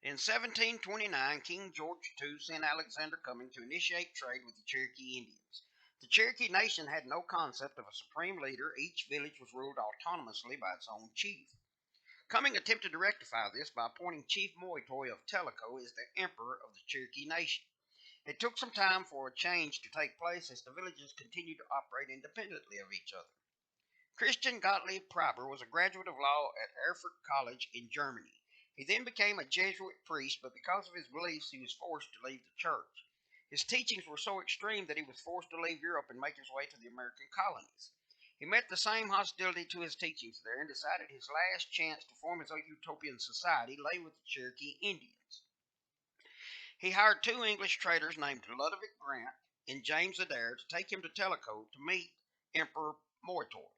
In 1729, King George II sent Alexander Cumming to initiate trade with the Cherokee Indians. The Cherokee Nation had no concept of a supreme leader. Each village was ruled autonomously by its own chief. Cumming attempted to rectify this by appointing Chief Moytoy of Tellico as the emperor of the Cherokee Nation. It took some time for a change to take place as the villages continued to operate independently of each other. Christian Gottlieb Priber was a graduate of law at Erfurt College in Germany. He then became a Jesuit priest, but because of his beliefs, he was forced to leave the church. His teachings were so extreme that he was forced to leave Europe and make his way to the American colonies. He met the same hostility to his teachings there and decided his last chance to form his utopian society lay with the Cherokee Indians. He hired two English traders named Ludovic Grant and James Adair to take him to Tellico to meet Emperor Moytoy.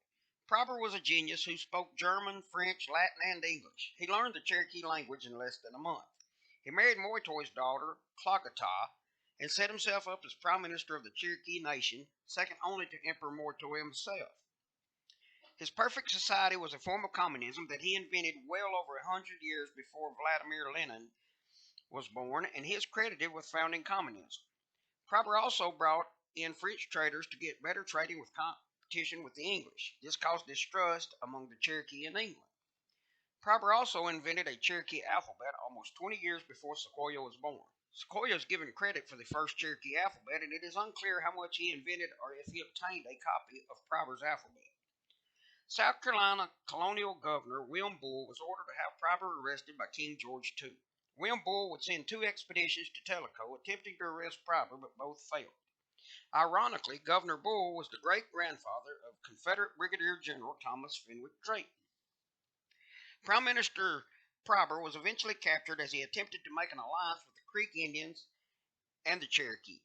Priber was a genius who spoke German, French, Latin, and English. He learned the Cherokee language in less than a month. He married Moytoy's daughter, Clogataw, and set himself up as Prime Minister of the Cherokee Nation, second only to Emperor Moytoy himself. His perfect society was a form of communism that he invented well over 100 years before Vladimir Lenin was born, and he is credited with founding communism. Priber also brought in French traders to get better trading with competition with the English. This caused distrust among the Cherokee in England. Priber also invented a Cherokee alphabet almost 20 years before Sequoyah was born. Sequoyah is given credit for the first Cherokee alphabet, and it is unclear how much he invented or if he obtained a copy of Priber's alphabet. South Carolina colonial governor William Bull was ordered to have Priber arrested by King George II. William Bull would send two expeditions to Tellico attempting to arrest Priber, but both failed. Ironically, Governor Bull was the great-grandfather of Confederate Brigadier General Thomas Fenwick Drayton. Prime Minister Priber was eventually captured as he attempted to make an alliance with the Creek Indians and the Cherokee.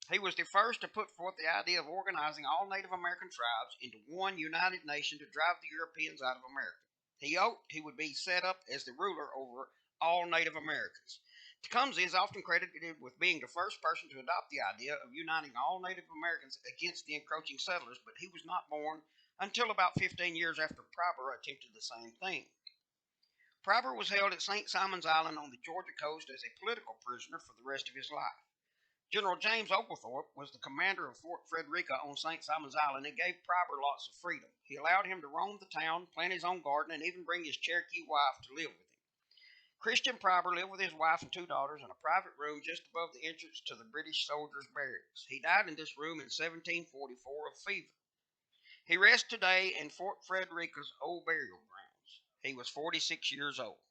He was the first to put forth the idea of organizing all Native American tribes into one united nation to drive the Europeans out of America. He hoped he would be set up as the ruler over all Native Americans. Tecumseh is often credited with being the first person to adopt the idea of uniting all Native Americans against the encroaching settlers, but he was not born until about 15 years after Priber attempted the same thing. Priber was held at St. Simon's Island on the Georgia coast as a political prisoner for the rest of his life. General James Oglethorpe was the commander of Fort Frederica on St. Simon's Island and gave Priber lots of freedom. He allowed him to roam the town, plant his own garden, and even bring his Cherokee wife to live with him. Christian Priber lived with his wife and two daughters in a private room just above the entrance to the British soldiers' barracks. He died in this room in 1744 of fever. He rests today in Fort Frederica's old burial grounds. He was 46 years old.